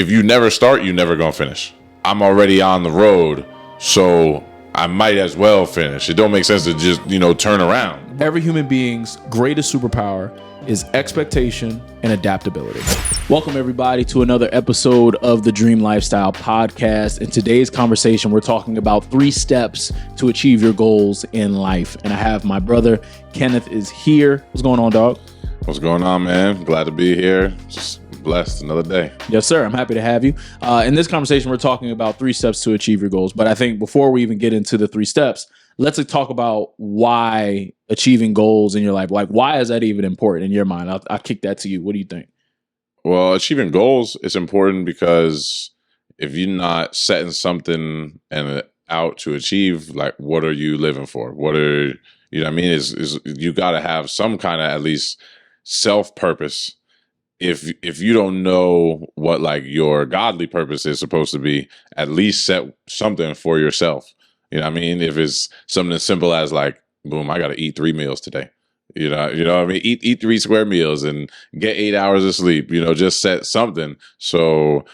if you never start, you never gonna finish. I'm already on the road, so I might as well finish. It don't make sense to just, turn around. Every human being's greatest superpower is expectation and adaptability. Welcome everybody to another episode of the Dream Lifestyle Podcast. In today's conversation, we're talking about 3 steps to achieve your goals in life. And I have my brother, Kenneth, is here. What's going on, dog? What's going on, man? Glad to be here. Just blessed another day. Yes, sir. I'm happy to have you. In this conversation, we're talking about 3 steps to achieve your goals. But I think before we even get into the 3 steps, let's talk about why achieving goals in your life. Like, why is that even important in your mind? I'll kick that to you. What do you think? Well, achieving goals is important because if you're not setting something out to achieve, like, what are you living for? What are, is you got to have some kind of at least self-purpose. If you don't know what like your godly purpose is supposed to be, at least set something for yourself. If it's something as simple as like, boom, I got to eat 3 meals today. Eat 3 square meals and get 8 hours of sleep. Just set something so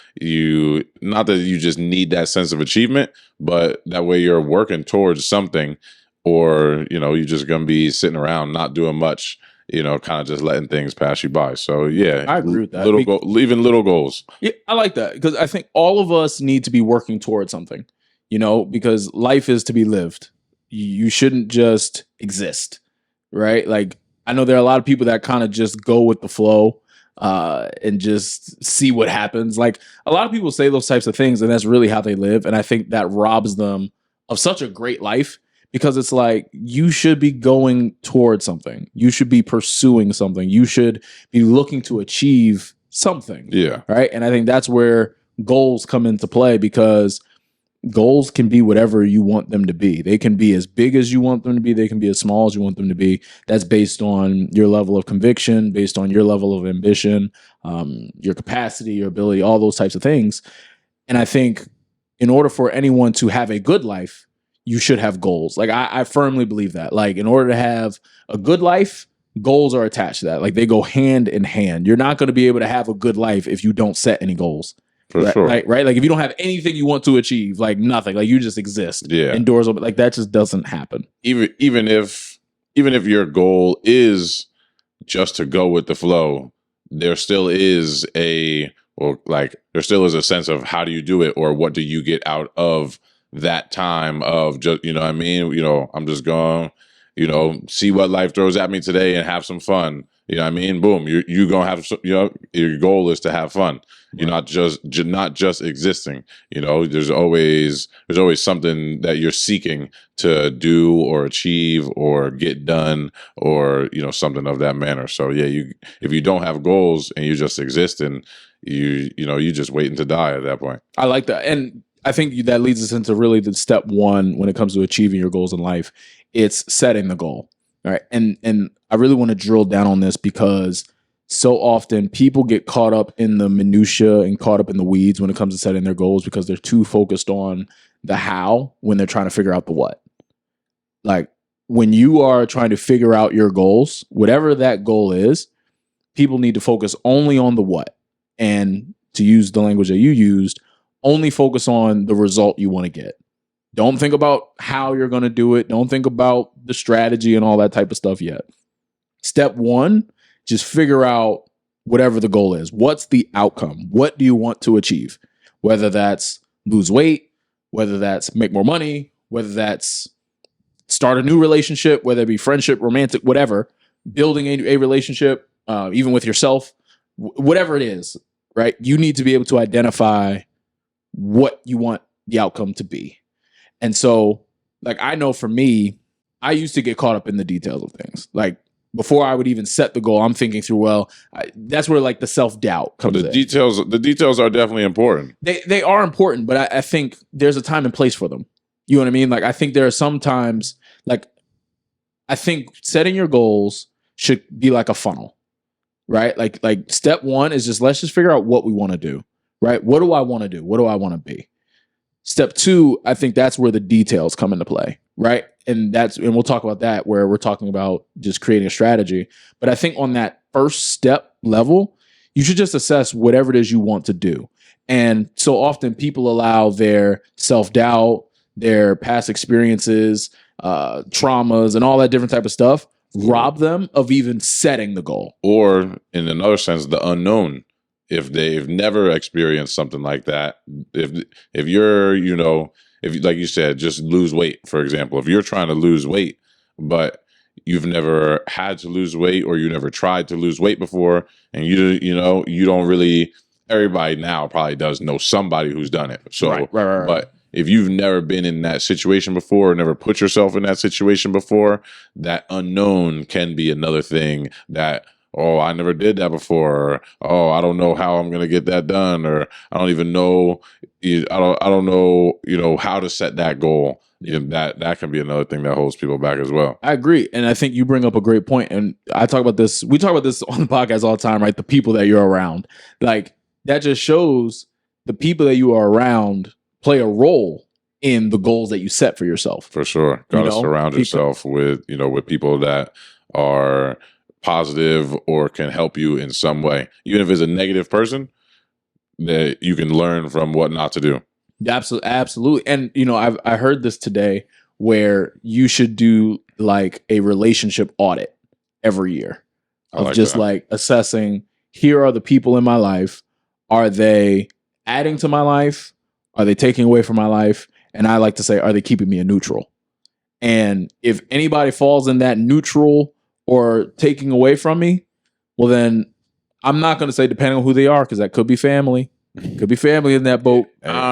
not that you just need that sense of achievement, but that way you're working towards something, or you're just gonna be sitting around not doing much. Kind of just letting things pass you by. So yeah, I agree with that. Leaving little goals. Yeah, I like that because I think all of us need to be working towards something, because life is to be lived. You shouldn't just exist, right? Like, I know there are a lot of people that kind of just go with the flow and just see what happens. Like, a lot of people say those types of things and that's really how they live. And I think that robs them of such a great life. Because it's like, you should be going towards something. You should be pursuing something. You should be looking to achieve something. Yeah. Right. And I think that's where goals come into play, because goals can be whatever you want them to be. They can be as big as you want them to be. They can be as small as you want them to be. That's based on your level of conviction, based on your level of ambition, your capacity, your ability, all those types of things. And I think in order for anyone to have a good life, you should have goals. Like, I firmly believe that. Like, in order to have a good life, goals are attached to that. Like, they go hand in hand. You're not going to be able to have a good life if you don't set any goals. For sure. Right? Like, if you don't have anything you want to achieve, like nothing, like you just exist. Yeah. Indoors, like that just doesn't happen. Even if your goal is just to go with the flow, there still is a sense of how do you do it, or what do you get out of that time of just, I'm just going, see what life throws at me today and have some fun. Boom, you're going to have, your goal is to have fun. You're not just existing. There's always something that you're seeking to do or achieve or get done, or, something of that manner. So yeah, if you don't have goals and you just exist, and you just waiting to die at that point. I like that. And I think that leads us into really the step 1 when it comes to achieving your goals in life. It's setting the goal. All right. And I really want to drill down on this, because so often people get caught up in the minutia and caught up in the weeds when it comes to setting their goals, because they're too focused on the how when they're trying to figure out the what. Like, when you are trying to figure out your goals, whatever that goal is, people need to focus only on the what. And to use the language that you used, only focus on the result you want to get. Don't think about how you're going to do it. Don't think about the strategy and all that type of stuff yet. Step 1, just figure out whatever the goal is. What's the outcome? What do you want to achieve? Whether that's lose weight, whether that's make more money, whether that's start a new relationship, whether it be friendship, romantic, whatever, building a relationship, even with yourself, whatever it is, right? You need to be able to identify what you want the outcome to be. And so, like, I know for me, I used to get caught up in the details of things. Like, before I would even set the goal, I'm thinking through, that's where like the self-doubt comes in. The details are definitely important. They are important, but I think there's a time and place for them. You know what I mean? Like, I think there are some times, like, I think setting your goals should be like a funnel, right? Like step 1 is just, let's just figure out what we want to do, right? What do I want to do? What do I want to be? Step 2, I think that's where the details come into play, right? And we'll talk about that, where we're talking about just creating a strategy. But I think on that first step level, you should just assess whatever it is you want to do. And so often people allow their self-doubt, their past experiences, traumas, and all that different type of stuff rob them of even setting the goal. Or in another sense, the unknown. If they've never experienced something like that, if you're, if like you said, just lose weight, for example, if you're trying to lose weight, but you've never had to lose weight or you never tried to lose weight before, and you don't really, everybody now probably does know somebody who's done it. So, right. But if you've never been in that situation before, or never put yourself in that situation before, that unknown can be another thing that, oh, I never did that before. Or, oh, I don't know how I'm going to get that done. Or I don't even know, I don't know, how to set that goal. That can be another thing that holds people back as well. I agree. And I think you bring up a great point. And we talk about this on the podcast all the time, right? The people that you're around, like that just shows the people that you are around play a role in the goals that you set for yourself. For sure. Got to surround yourself with people that are positive or can help you in some way. Even if it's a negative person, that you can learn from what not to do. Absolutely. And, I heard this today where you should do like a relationship audit every year of like assessing, here are the people in my life. Are they adding to my life? Are they taking away from my life? And I like to say, are they keeping me a neutral? And if anybody falls in that neutral or taking away from me, well, then I'm not going to say depending on who they are, because that could be family. Could be family in that boat.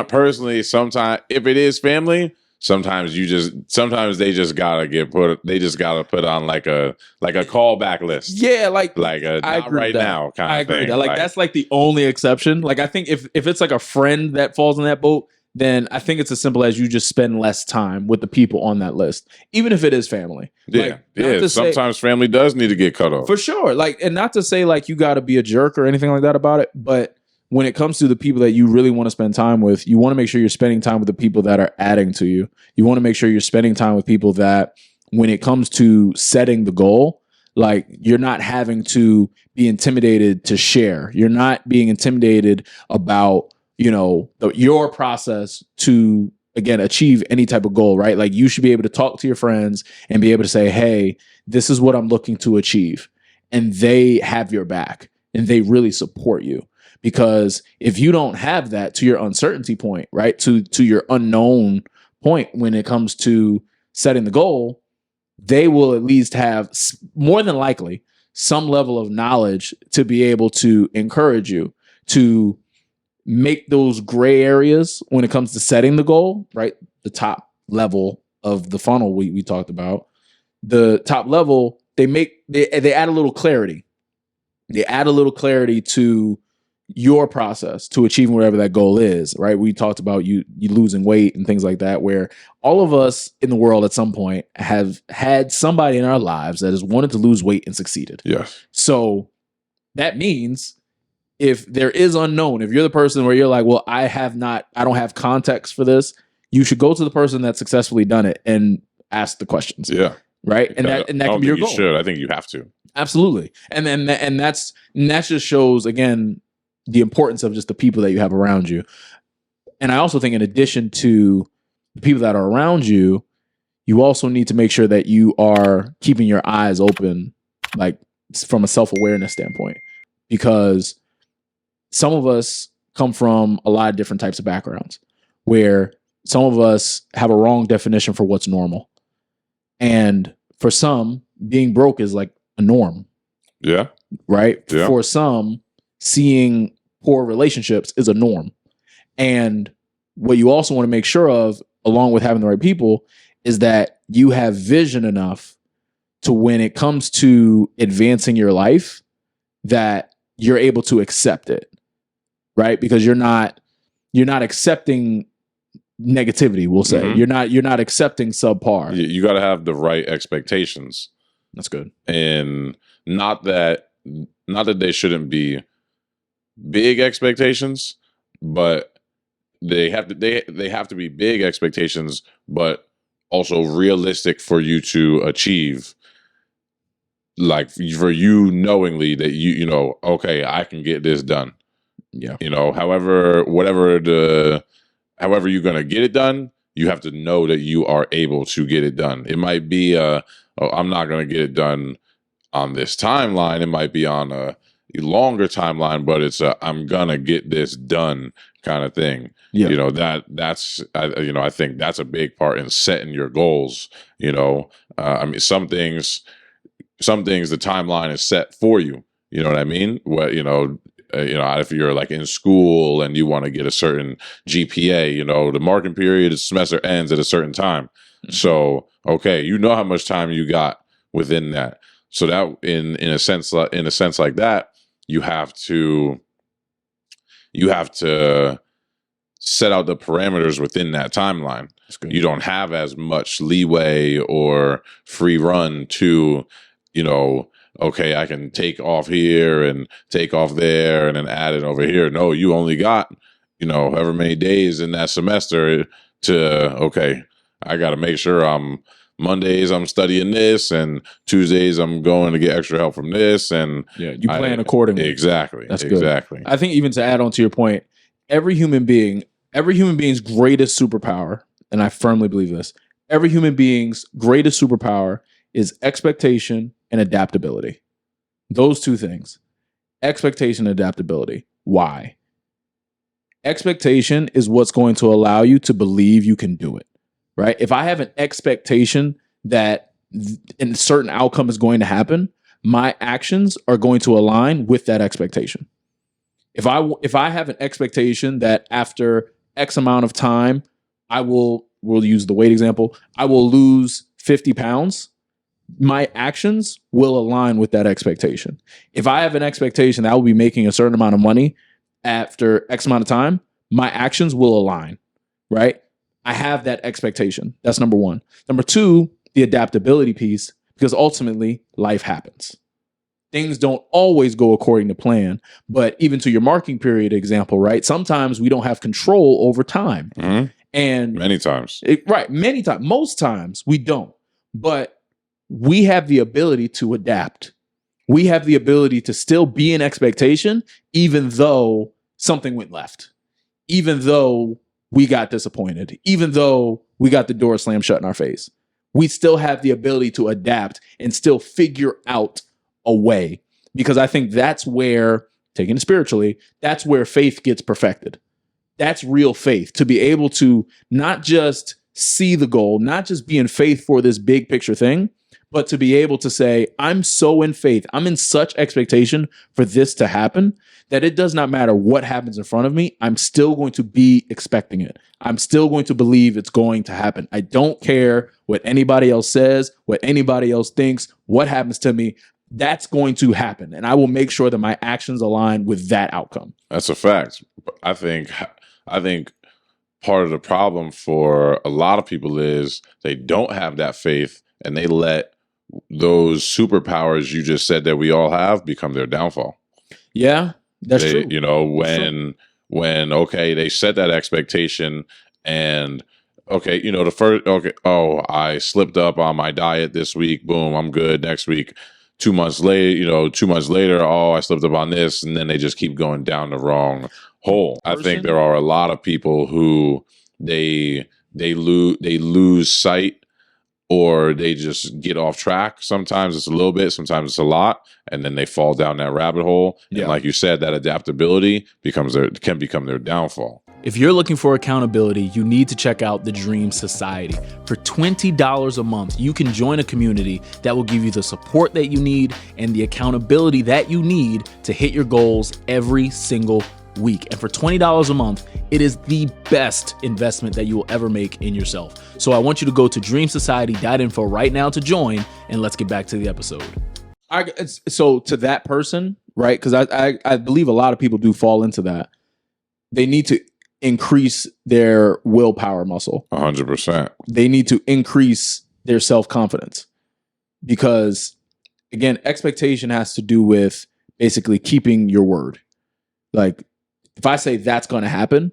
Personally, sometimes if it is family, sometimes they just gotta put on like a callback list. Yeah, like a not right now kind of thing. Like that's like the only exception. Like I think if it's like a friend that falls in that boat, then I think it's as simple as you just spend less time with the people on that list, even if it is family. Yeah, sometimes family does need to get cut off. For sure. Like, and not to say like you got to be a jerk or anything like that about it, but when it comes to the people that you really want to spend time with, you want to make sure you're spending time with the people that are adding to you. You want to make sure you're spending time with people that, when it comes to setting the goal, like you're not having to be intimidated to share. You're not being intimidated about, your process to, again, achieve any type of goal, right? Like you should be able to talk to your friends and be able to say, hey, this is what I'm looking to achieve. And they have your back and they really support you. Because if you don't have that, to your uncertainty point, right, to your unknown point when it comes to setting the goal, they will at least have, more than likely, some level of knowledge to be able to encourage you to make those gray areas when it comes to setting the goal, right? The top level of the funnel we talked about, the top level, they add a little clarity. They add a little clarity to your process to achieving whatever that goal is, right? We talked about you losing weight and things like that, where all of us in the world at some point have had somebody in our lives that has wanted to lose weight and succeeded. Yes. So that means if there is unknown, if you're the person where you're like, well, I don't have context for this, you should go to the person that's successfully done it and ask the questions. Yeah. Right. And that can be your goal. You should. I think you have to. Absolutely. And then that just shows, again, the importance of just the people that you have around you. And I also think in addition to the people that are around you, you also need to make sure that you are keeping your eyes open, like from a self-awareness standpoint, because some of us come from a lot of different types of backgrounds where some of us have a wrong definition for what's normal. And for some, being broke is like a norm. Yeah. Right. Yeah. For some, seeing poor relationships is a norm. And what you also want to make sure of, along with having the right people, is that you have vision enough to, when it comes to advancing your life, that you're able to accept it, right? Because you're not accepting negativity, we'll say. Mm-hmm. You're not accepting subpar. You got to have the right expectations. That's good. And not that they shouldn't be big expectations, but they have to be big expectations, but also realistic for you to achieve. Like for you knowingly that you know, okay, I can get this done. Yeah. However you're going to get it done, you have to know that you are able to get it done. It might be I'm not going to get it done on this timeline. It might be on a longer timeline, but it's I'm going to get this done kind of thing. Yeah. I think that's a big part in setting your goals. I mean, some things the timeline is set for you. You know what I mean? If you're like in school and you want to get a certain GPA, the marking period, the semester ends at a certain time. Mm-hmm. So, okay, you know how much time you got within that. So that in a sense like that, you have to set out the parameters within that timeline. You don't have as much leeway or free run to, okay, I can take off here and take off there and then add it over here. No, you only got, however many days in that semester to, okay, I got to make sure Mondays I'm studying this and Tuesdays I'm going to get extra help from this. And you plan accordingly. Exactly. That's exactly. Good. I think even to add on to your point, every human being's greatest superpower, and I firmly believe this, every human being's greatest superpower is expectation and adaptability. Those two things. Expectation and adaptability. Why? Expectation is what's going to allow you to believe you can do it, right? If I have an expectation that a certain outcome is going to happen, my actions are going to align with that expectation. If I have an expectation that after X amount of time, we'll use the weight example, I will lose 50 pounds, my actions will align with that expectation. If I have an expectation that I will be making a certain amount of money after X amount of time, my actions will align, right? I have that expectation. That's number one. Number two, the adaptability piece, because ultimately life happens. Things don't always go according to plan, but even to your marking period example, right? Sometimes we don't have control over time. Mm-hmm. And many times. Many times. Most times we don't. But we have the ability to adapt. We have the ability to still be in expectation, even though something went left, even though we got disappointed, even though we got the door slammed shut in our face. We still have the ability to adapt and still figure out a way, because I think that's where, taking it spiritually, that's where faith gets perfected. That's real faith, to be able to not just see the goal, not just be in faith for this big picture thing, but to be able to say, I'm so in faith, I'm in such expectation for this to happen that it does not matter what happens in front of me, I'm still going to be expecting it. I'm still going to believe it's going to happen. I don't care what anybody else says, what anybody else thinks, what happens to me. That's going to happen. And I will make sure that my actions align with that outcome. That's a fact. I think part of the problem for a lot of people is they don't have that faith and they let those superpowers you just said that we all have become their downfall. Yeah, that's true. When they set that expectation and I slipped up on my diet this week, boom, I'm good. Next week, 2 months later, I slipped up on this, and then they just keep going down the wrong hole. I think there are a lot of people who they lose sight, or they just get off track. Sometimes it's a little bit, sometimes it's a lot, and then they fall down that rabbit hole. Yeah. And like you said, that adaptability can become their downfall. If you're looking for accountability, you need to check out the Dream Society. For $20 a month, you can join a community that will give you the support that you need and the accountability that you need to hit your goals every single week. And for $20 a month, it is the best investment that you will ever make in yourself. So I want you to go to dreamsociety.info right now to join, and let's get back to the episode. So to that person, right? Because I believe a lot of people do fall into that. They need to increase their willpower muscle. 100%. They need to increase their self-confidence, because again, expectation has to do with basically keeping your word. Like, if I say that's going to happen,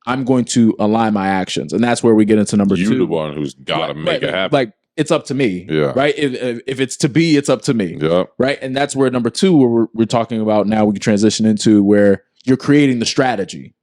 I'm going to align my actions. And that's where we get into number two. You're the one who's got to make it happen. Like, it's up to me. Yeah. Right. If it's to be, it's up to me. Yeah. Right. And that's where number two, where we're talking about now, we can transition into where you're creating the strategy,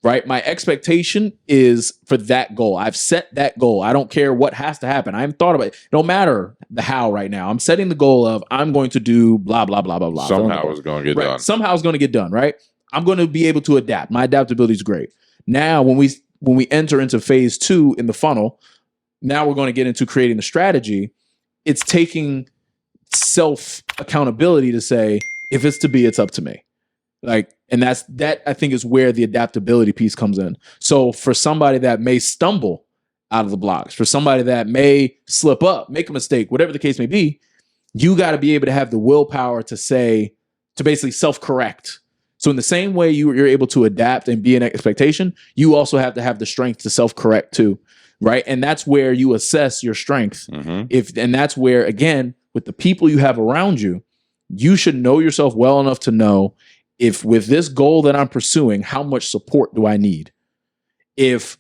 right? My expectation is for that goal. I've set that goal. I don't care what has to happen. I haven't thought about it. It don't matter the how right now. I'm setting the goal of I'm going to do blah, blah, blah, blah, blah. Somehow it's going to get done. Somehow it's going to get done, right? I'm going to be able to adapt. My adaptability is great. Now, when we enter into phase 2 in the funnel, now we're going to get into creating the strategy. It's taking self accountability to say, if it's to be, it's up to me. Like, and that I think is where the adaptability piece comes in. So for somebody that may stumble out of the blocks, for somebody that may slip up, make a mistake, whatever the case may be, you got to be able to have the willpower to basically self-correct. So in the same way you're able to adapt and be an expectation, you also have to have the strength to self-correct too, right? And that's where you assess your strength. Mm-hmm. And that's where, again, with the people you have around you, you should know yourself well enough to know, if with this goal that I'm pursuing, how much support do I need? If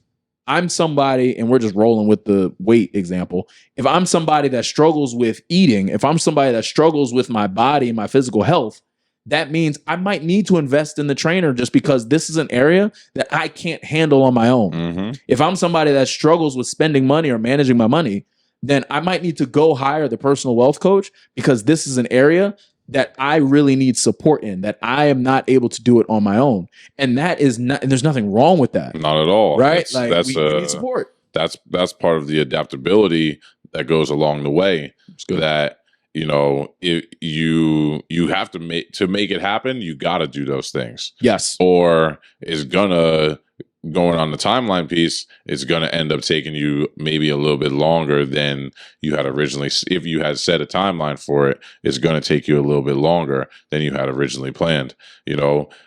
I'm somebody, and we're just rolling with the weight example, if I'm somebody that struggles with eating, if I'm somebody that struggles with my body and my physical health, that means I might need to invest in the trainer just because this is an area that I can't handle on my own. Mm-hmm. If I'm somebody that struggles with spending money or managing my money, then I might need to go hire the personal wealth coach because this is an area that I really need support in, that I am not able to do it on my own. And that is not, and there's nothing wrong with that. Not at all. Right? We need support. That's part of the adaptability that goes along the way. That, if you have to make it happen, you got to do those things. Yes. Or it's going on the timeline piece, it's going to end up taking you maybe a little bit longer than you had originally. If you had set a timeline for it, it's going to take you a little bit longer than you had originally planned.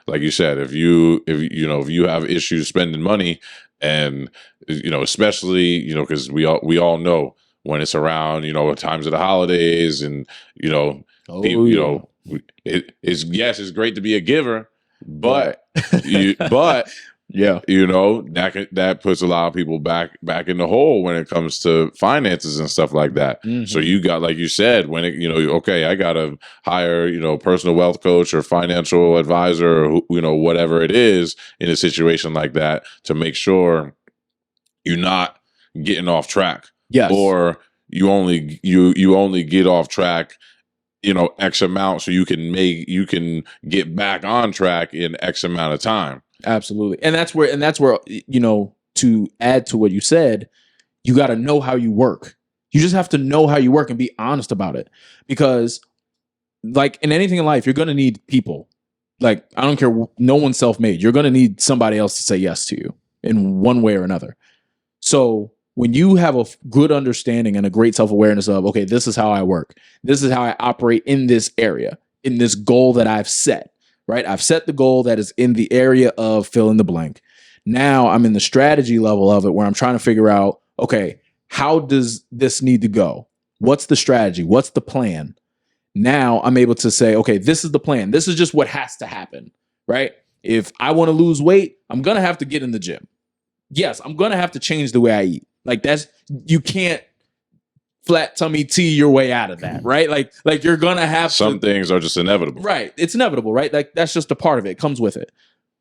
Like you said, if you have issues spending money, and especially because we all know when it's around times of the holidays, and it's great to be a giver, but yeah, that puts a lot of people back in the hole when it comes to finances and stuff like that. Mm-hmm. So you got, like you said, when okay, I got to hire personal wealth coach or financial advisor, or whatever it is in a situation like that, to make sure you're not getting off track. Yes, or you only get off track X amount, so you can get back on track in X amount of time. Absolutely. And that's where, to add to what you said, you got to know how you work. You just have to know how you work and be honest about it. Because like in anything in life, you're going to need people. Like, I don't care. No one's self-made. You're going to need somebody else to say yes to you in one way or another. So when you have a good understanding and a great self-awareness of, okay, this is how I work. This is how I operate in this area, in this goal that I've set. Right? I've set the goal that is in the area of fill in the blank. Now I'm in the strategy level of it, where I'm trying to figure out, okay, how does this need to go? What's the strategy? What's the plan? Now I'm able to say, okay, this is the plan. This is just what has to happen, right? If I want to lose weight, I'm going to have to get in the gym. Yes, I'm going to have to change the way I eat. Like, you can't flat tummy tea your way out of that, right? Like you're gonna have some things are just inevitable, right? It's inevitable, right? Like, that's just a part of it. It comes with it.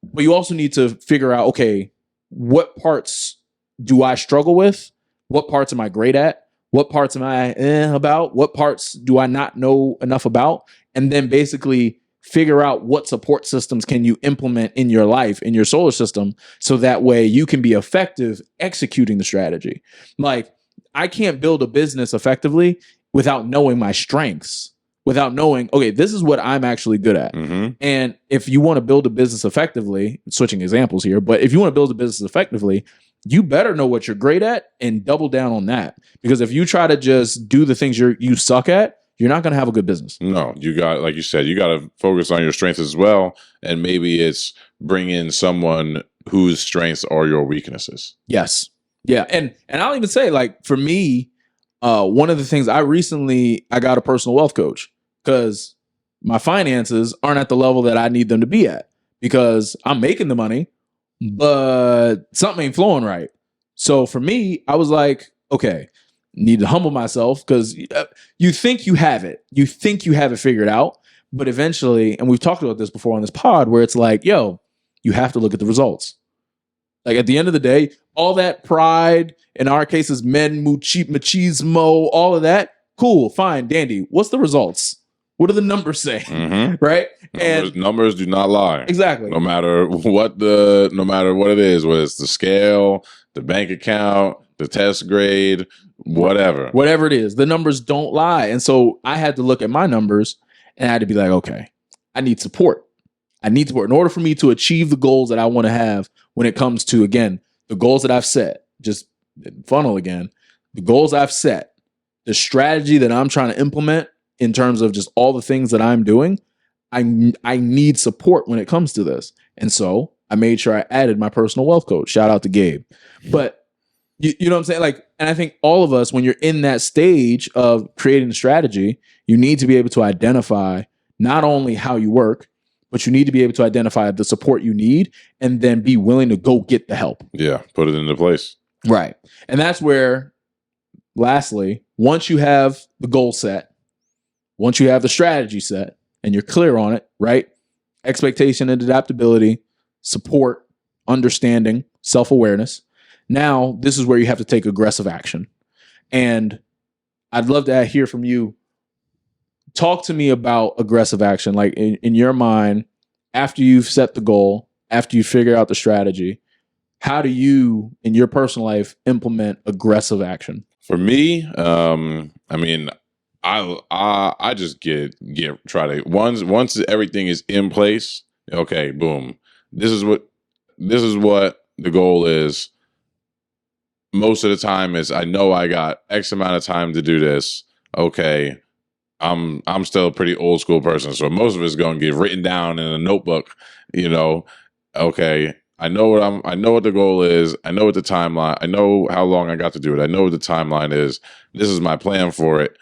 But you also need to figure out, okay, what parts do I struggle with? What parts am I great at? What parts am I about? What parts do I not know enough about? And then basically figure out what support systems can you implement in your life, in your solar system, so that way you can be effective executing the strategy. Like, I can't build a business effectively without knowing my strengths, without knowing, okay, this is what I'm actually good at. Mm-hmm. And if you want to build a business effectively, switching examples here, but if you want to build a business effectively, you better know what you're great at and double down on that. Because if you try to just do the things you suck at, you're not going to have a good business. No, you got, like you said, you got to focus on your strengths as well. And maybe it's bring in someone whose strengths are your weaknesses. Yes. Yeah. And I'll even say, like, for me, one of the things I got a personal wealth coach because my finances aren't at the level that I need them to be at, because I'm making the money, but something ain't flowing right. So for me, I was like, okay, need to humble myself, because you think you have it. You think you have it figured out. But eventually, and we've talked about this before on this pod, where it's like, yo, you have to look at the results. Like at the end of the day, all that pride, in our case is machismo, all of that, cool, fine, dandy. What's the results? What do the numbers say? Mm-hmm. Right? Numbers do not lie. Exactly. No matter what it is, whether it's the scale, the bank account, the test grade, whatever it is, the numbers don't lie. And so I had to look at my numbers and I had to be like, okay, I need support. In order for me to achieve the goals that I want to have when it comes to, again, the goals that I've set, just funnel again, the goals I've set, the strategy that I'm trying to implement in terms of just all the things that I'm doing, I need support when it comes to this. And so I made sure I added my personal wealth coach. Shout out to Gabe. But you know what I'm saying? Like, and I think all of us, when you're in that stage of creating a strategy, you need to be able to identify not only how you work, but you need to be able to identify the support you need and then be willing to go get the help. Yeah, put it into place. Right. And that's where, lastly, once you have the goal set, once you have the strategy set and you're clear on it, right? Expectation and adaptability, support, understanding, self-awareness. Now, this is where you have to take aggressive action. And I'd love to hear from you. Talk to me about aggressive action. Like in your mind, after you've set the goal, after you figure out the strategy, how do you, in your personal life, implement aggressive action? For me, I mean, I just try to once everything is in place. Okay, boom. This is what the goal is. Most of the time is I know I got X amount of time to do this. Okay. I'm still a pretty old school person, so most of it's going to get written down in a notebook. Okay, I know what the goal is. I know what the timeline. I know how long I got to do it. I know what the timeline is. This is my plan for it.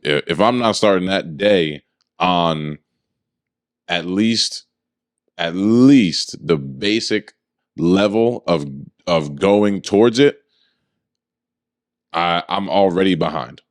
If I'm not starting that day on at least the basic level of going towards it, I'm already behind.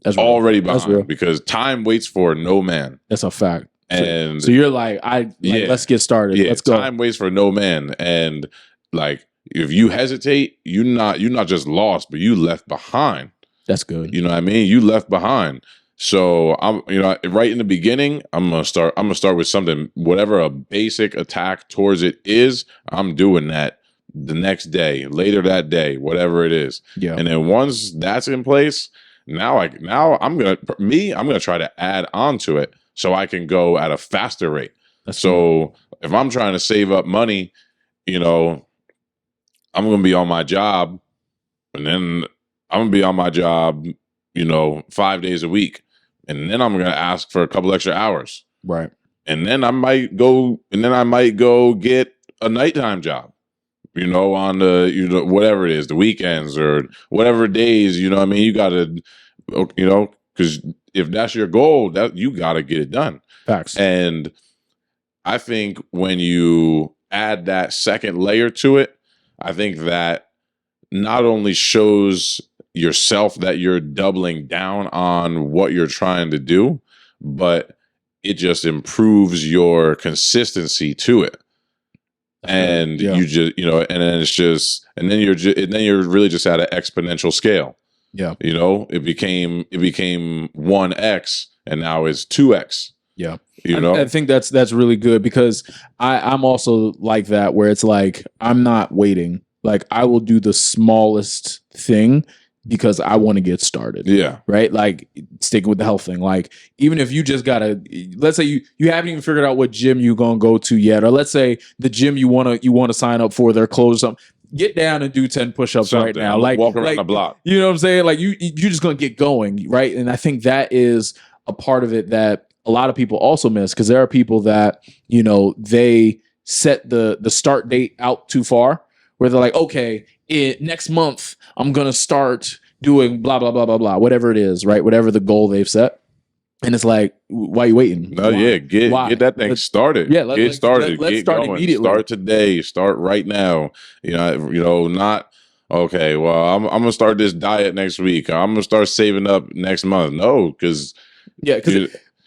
That's already behind because time waits for no man. That's a fact. And so you're like, let's get started. Yeah, let's go. Time waits for no man. And like, if you hesitate, you're not just lost, but you left behind. That's good. You know what I mean? You left behind. So I'm, right in the beginning, I'm gonna start with something, whatever a basic attack towards it is. I'm doing that the next day, later that day, whatever it is. Yeah. And then once that's in place, now I'm gonna try to add on to it so I can go at a faster rate. So if I'm trying to save up money, I'm gonna be on my job, and then I'm gonna be on my job, 5 days a week, and then I'm gonna ask for a couple extra hours, right? And then I might go get a nighttime job, on the, whatever it is, the weekends or whatever days, you gotta, because if that's your goal, that you gotta get it done. Facts. And I think when you add that second layer to it, I think that not only shows yourself that you're doubling down on what you're trying to do, but it just improves your consistency to it. And you just, and then it's just, and then you're really just at an exponential scale. Yeah. It became 1x and now it's 2x. Yeah. I think that's really good because I'm also like that, where it's like, I'm not waiting. Like, I will do the smallest thing because I want to get started. Yeah. Right. Like, sticking with the health thing. Like, even if you just let's say you haven't even figured out what gym you're going to go to yet, or let's say the gym you want to sign up for, they're closed or something. Get down and do 10 push-ups right now. Like, walk around the block. You know what I'm saying? Like, you're just going to get going. Right. And I think that is a part of it that a lot of people also miss, because there are people that, they set the start date out too far, where they're like, okay, next month I'm going to start doing blah, blah, blah, blah, blah, whatever it is, right? Whatever the goal they've set. And it's like, why are you waiting? No, yeah, get that thing started. Yeah, get started. Let's start going. Immediately. Start today. Start right now. Not okay. Well, I'm gonna start this diet next week. I'm gonna start saving up next month. No, because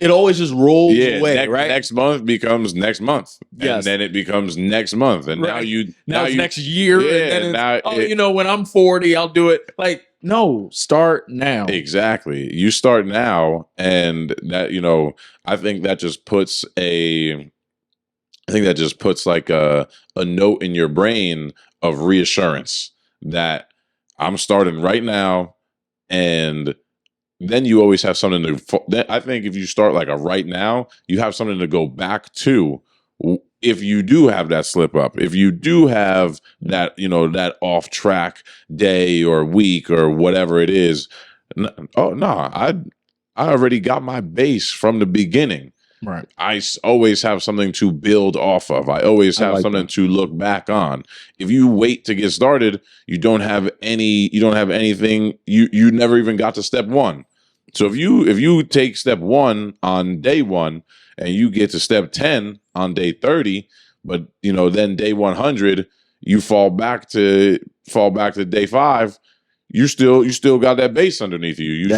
It always just rolls away, next, right? Next month becomes next month. Yes. And then it becomes next month. And Right. now it's next year. Yeah, and then it's, when I'm 40, I'll do it. Like, no, start now. Exactly. You start now. And that, I think that just puts like a note in your brain of reassurance that I'm starting right now. And then you always have something to, I think if you start like a right now, you have something to go back to if you do have that slip up, if you do have that, that off track day or week or whatever it is. I already got my base from the beginning. Right. I always have something to build off of. I always have something to look back on. If you wait to get started, you don't have anything. You never even got to step one. So if you take step one on day one and you get to step 10 on day 30, but then day 100, you fall back to day 5, you still got that base underneath you. You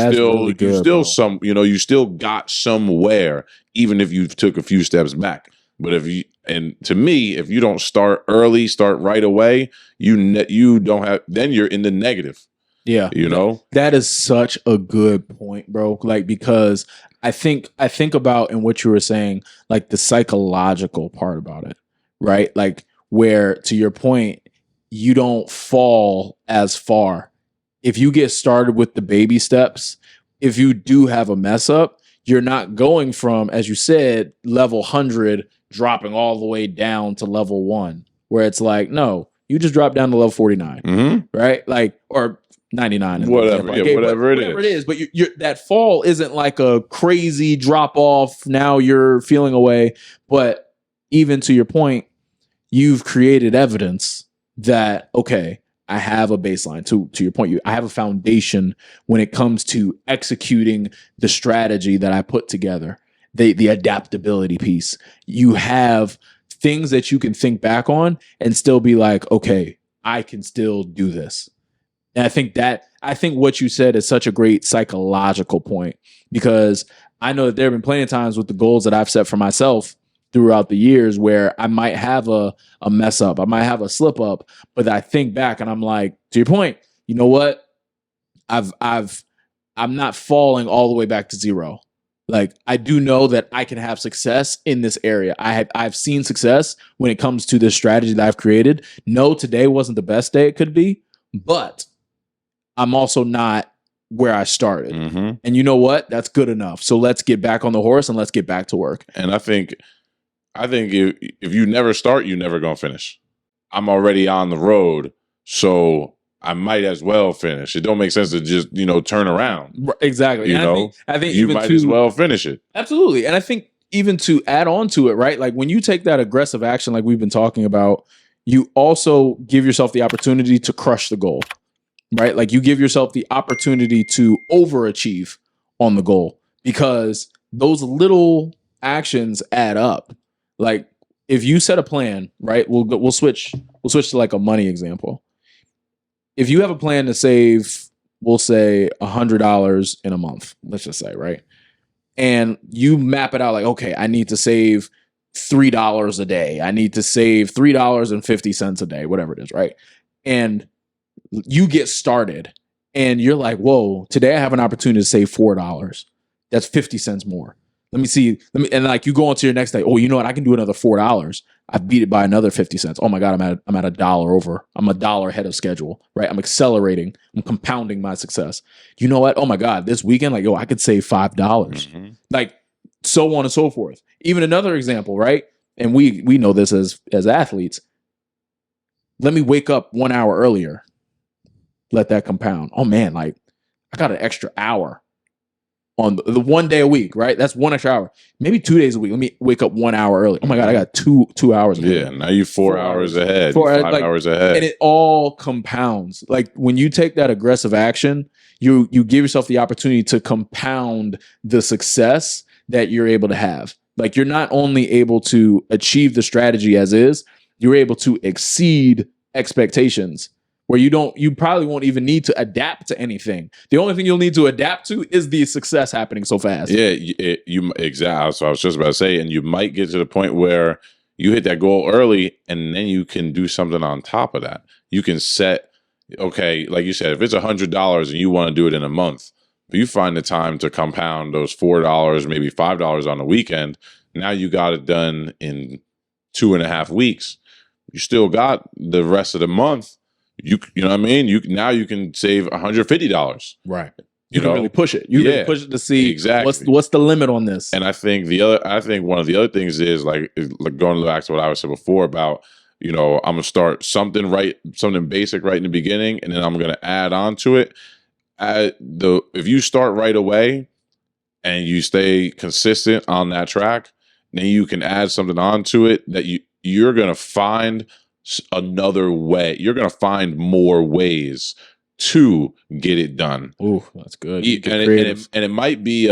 still got somewhere, even if you took a few steps back. But to me, if you don't start early, start right away, you don't have, then you're in the negative. Yeah. That is such a good point, bro. Like, because I think about, in what you were saying, like the psychological part about it, right? Like, where, to your point, you don't fall as far. If you get started with the baby steps, if you do have a mess up, you're not going from, as you said, level 100, dropping all the way down to level 1, where it's like, no, you just drop down to level 49, right? Like, or 99, whatever it is. But that fall isn't like a crazy drop off. Now you're feeling away. But even to your point, you've created evidence that, okay, I have a baseline. To your point, I have a foundation when it comes to executing the strategy that I put together, the adaptability piece. You have things that you can think back on and still be like, okay, I can still do this. And I think what you said is such a great psychological point, because I know that there have been plenty of times with the goals that I've set for myself throughout the years where I might have a mess up, I might have a slip up, but I think back and I'm like, to your point, you know what? I'm not falling all the way back to zero. Like, I do know that I can have success in this area. I've seen success when it comes to this strategy that I've created. No, today wasn't the best day it could be, but I'm also not where I started. And you know what? That's good enough. So let's get back on the horse and let's get back to work. And I think if you never start, you're never going to finish. I'm already on the road, so I might as well finish. It don't make sense to just, turn around. Exactly. I think you might as well finish it. Absolutely. And I think even to add on to it, right? Like, when you take that aggressive action, like we've been talking about, you also give yourself the opportunity to crush the goal. Right? Like, you give yourself the opportunity to overachieve on the goal, because those little actions add up. Like, if you set a plan, right? We'll switch to like a money example. If you have a plan to save, we'll say $100 in a month, let's just say, right? And you map it out like, okay, I need to save $3 a day. I need to save $3.50 a day, whatever it is, right? And you get started and you're like, whoa, today I have an opportunity to save $4. That's 50 cents more. Let me see. And like, you go on to your next day. Oh, you know what? I can do another $4. I beat it by another 50 cents. Oh my God, I'm at $1 over. I'm $1 ahead of schedule, right? I'm accelerating. I'm compounding my success. You know what? Oh my God, this weekend, like, I could save $5. Like, so on and so forth. Even another example, right? And we know this as athletes. Let me wake up 1 hour earlier. Let that compound. Oh man, like, I got an extra hour on the 1 day a week, right? That's 1 extra hour. Maybe 2 days a week. Let me wake up 1 hour early. Oh my God, I got two hours. Yeah, now you're 4 hours ahead. 5 hours ahead. And it all compounds. Like, when you take that aggressive action, you give yourself the opportunity to compound the success that you're able to have. Like, you're not only able to achieve the strategy as is, you're able to exceed expectations where you probably won't even need to adapt to anything. The only thing you'll need to adapt to is the success happening so fast. Yeah, you exactly. So I was just about to say, and you might get to the point where you hit that goal early, and then you can do something on top of that. You can set, okay, like you said, if it's $100 and you want to do it in a month, but you find the time to compound those $4, maybe $5 on the weekend. Now you got it done in 2.5 weeks. You still got the rest of the month. You know what I mean? Now you can save $150. Right. You can know, really push it. You can push it to see exactly what's the limit on this. And I think one of the other things is like going back to what I was saying before about, I'm gonna start something basic right in the beginning, and then I'm gonna add on to it. If you start right away and you stay consistent on that track, then you can add something onto it that you're gonna find another way. You're gonna find more ways to get it done. Ooh, that's good. And it might be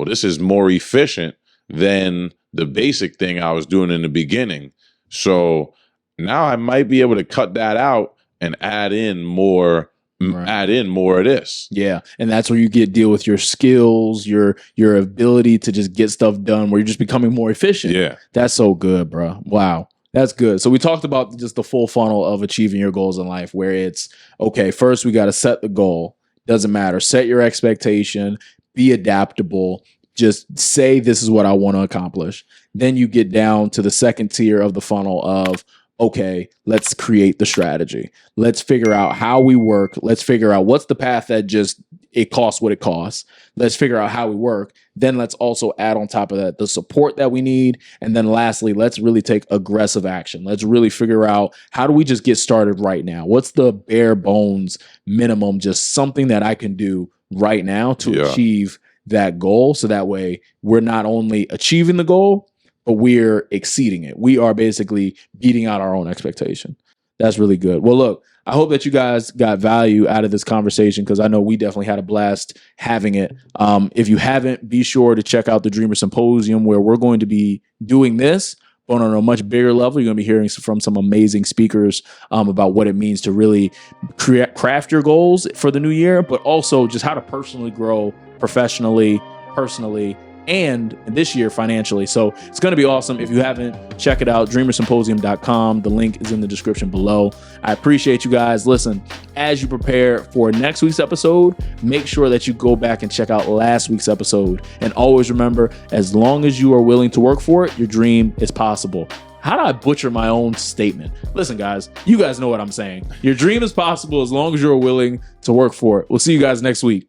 this is more efficient than the basic thing I was doing in the beginning. So now I might be able to cut that out and add in more of this. Yeah. And that's where you deal with your skills, your ability to just get stuff done, where you're just becoming more efficient. Yeah. That's so good, bro. Wow. That's good. So we talked about just the full funnel of achieving your goals in life, where it's, okay, first we got to set the goal. Doesn't matter. Set your expectation, be adaptable. Just say, this is what I want to accomplish. Then you get down to the second tier of the funnel of, okay, let's create the strategy. Let's figure out how we work. Let's figure out what's the path that just, it costs what it costs. Let's figure out how we work. Then let's also add on top of that the support that we need. And then lastly, let's really take aggressive action. Let's really figure out, how do we just get started right now? What's the bare bones minimum, just something that I can do right now to achieve that goal? So that way we're not only achieving the goal, but we're exceeding it. We are basically beating out our own expectation. That's really good. Well, look, I hope that you guys got value out of this conversation, because I know we definitely had a blast having it. If you haven't, be sure to check out the Dreamer Symposium, where we're going to be doing this, but on a much bigger level. You're going to be hearing from some amazing speakers about what it means to really craft your goals for the new year, but also just how to personally grow professionally, personally, and this year financially. So it's going to be awesome. If you haven't, check it out, dreamersymposium.com. The link is in the description below. I appreciate you guys. Listen, as you prepare for next week's episode, make sure that you go back and check out last week's episode. And always remember, as long as you are willing to work for it, your dream is possible. How do I butcher my own statement? Listen, guys, you guys know what I'm saying. Your dream is possible as long as you're willing to work for it. We'll see you guys next week.